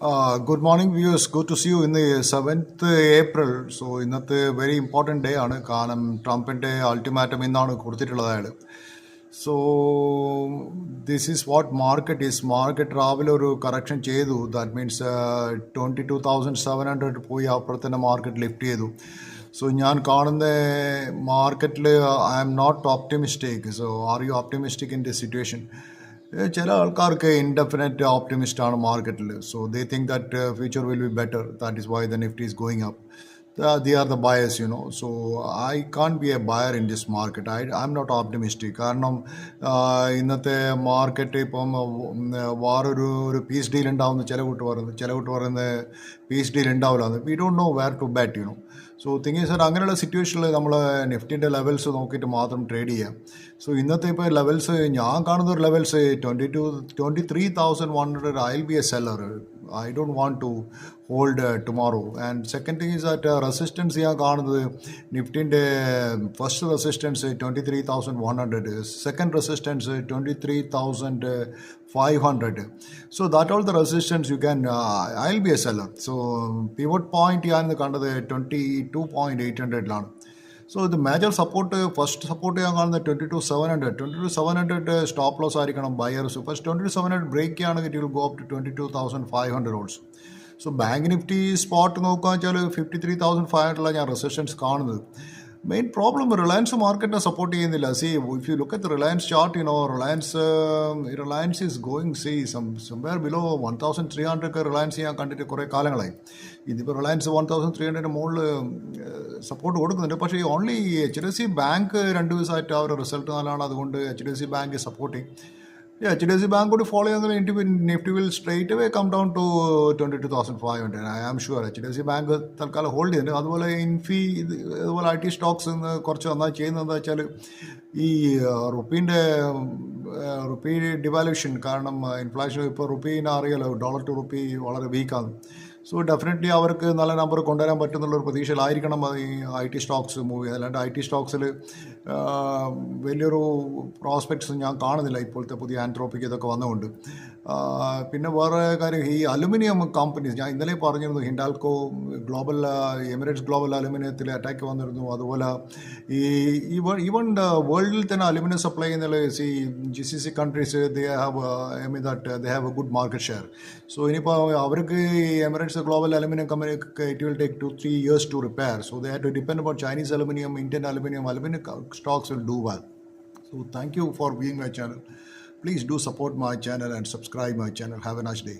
Good morning, viewers. Good to see you in the 7th April. So, ഇന്നത്തെ very important day ആണ്. കാരണം ട്രംപിൻ്റെ ultimatum ഇന്നാണ് കൊടുത്തിട്ടുള്ളത് അയാൾ. So this is what market is. Market രാവിലെ ഒരു കറക്ഷൻ ചെയ്തു. ദാറ്റ് മീൻസ് 22,700 പോയി അപ്പുറത്തന്നെ മാർക്കറ്റ് ലിഫ്റ്റ് ചെയ്തു. സോ ഞാൻ കാണുന്ന മാർക്കറ്റിൽ I am not optimistic. So are you optimistic in this situation? ചില ആൾക്കാർക്ക് ഇൻഡെഫിനറ്റ് ഓപ്റ്റിമിസ്റ്റ് ആണ് മാർക്കറ്റിൽ. So they think that future will be better. That is why the Nifty is going up. They are the buyers, So I can't be a buyer in this market. I'm not optimistic. കാരണം ഇന്നത്തെ market ഇപ്പം വേറൊരു piece deal ഉണ്ടാവുന്ന ചില കൂട്ട് പറയുന്നത് peace deal ഉണ്ടാവില്ല. We don't know where to bat. So think sir അങ്ങനെയുള്ള സിറ്റുവേഷനിൽ നമ്മൾ നിഫ്റ്റിൻ്റെ ലെവൽസ് നോക്കിയിട്ട് മാത്രം ട്രേഡ് ചെയ്യാം. സോ ഇന്നത്തെ ഇപ്പോൾ ലെവൽസ് ഞാൻ കാണുന്ന ഒരു levels 23,100. I will be A seller. I don't want to hold tomorrow. And second thing is that resistance ഞാൻ കാണുന്നത് നിഫ്റ്റിൻ്റെ first resistance 23,100, second resistance 23,500. So that all the resistance you can, I'll be a seller. So pivot point ഞാൻ കണ്ടത് 22,800ലാണ്. So ഇത് major support first support ഞാൻ കാണുന്നത് 22,700 stop loss ആയിരിക്കണം ബയർസ്. ഫസ്റ്റ് 22,700 ബ്രേക്ക് ചെയ്യുകയാണെങ്കിൽ it will go up to 22,500 also. So bank Nifty spot നോക്കുകയെന്ന് വെച്ചാൽ 53,500 ഞാൻ റെസിസ്റ്റൻസ് കാണുന്നത്. മെയിൻ പ്രോബ്ലം റിലയൻസ് മാർക്കറ്റിനെ സപ്പോർട്ട് ചെയ്യുന്നില്ല. If you look at Reliance chart, Reliance is going somewhere below 1,300 Reliance ഞാൻ കണ്ടിട്ട് കുറേ കാലങ്ങളായി. ഇതിപ്പോൾ റിലയൻസ് 1,300 മുകളിൽ സപ്പോർട്ട് കൊടുക്കുന്നുണ്ട്. പക്ഷേ ഓൺലി HDFC ബാങ്ക് 2 ദിവസമായിട്ട് അവരുടെ റിസൾട്ട് നല്ലതാണ്. അതുകൊണ്ട് HDFC bank supporting. HDFC bank കൂടി ഫോളോ ചെയ്യുന്ന Nifty will straight away come down to 22,500. I am sure HDFC bank തൽക്കാലം ഹോൾഡ് ചെയ്യുന്നുണ്ട്. അതുപോലെ അതുപോലെ IT സ്റ്റോക്സ് കുറച്ച് നന്നായി ചെയ്യുന്നതെന്ന് വെച്ചാൽ ഈ റുപ്പി ഡിവാലുവേഷൻ കാരണം ഇൻഫ്ലേഷൻ ഇപ്പോൾ റുപ്പീനെ അറിയാലോ, ഡോളർ ടു റുപ്പി വളരെ വീക്കാണ്. സോ ഡെഫിനറ്റ്ലി അവർക്ക് നല്ല നമ്പർ കൊണ്ടുവരാൻ പറ്റുന്നുള്ളൊരു പ്രതീക്ഷയിലായിരിക്കണം ഈ IT സ്റ്റോക്സ് മൂവ് ചെയ്യുക. അല്ലാണ്ട് IT സ്റ്റോക്സിൽ വലിയൊരു പ്രോസ്പെക്ട്സ് ഞാൻ കാണുന്നില്ല ഇപ്പോഴത്തെ പുതിയ ആൻട്രോപ്പിക്ക് ഇതൊക്കെ വന്നുകൊണ്ട്. പിന്നെ വേറെ കാര്യം, ഈ അലുമിനിയം കമ്പനീസ് ഞാൻ ഇന്നലെ പറഞ്ഞിരുന്നു. ഹിൻഡാൽകോ ഗ്ലോബൽ, എമിറേറ്റ്സ് ഗ്ലോബൽ അലുമിനിയത്തിൽ അറ്റാക്ക് വന്നിരുന്നു. അതുപോലെ ഈവൺ വേൾഡിൽ തന്നെ അലുമിനിയം സപ്ലൈ ചെയ്യുന്ന GCC countries they have a good market share. So ഇനിയിപ്പോൾ അവർക്ക് എമിറേറ്റ്സ് ഗ്ലോബൽ അലുമിനിയം കമ്പനിക്ക് it will take 2-3 years to repair. So they have to depend upon Chinese aluminum, Indian aluminum stocks will do well. So thank you for being my channel. Please do support my channel and subscribe my channel. Have a nice day.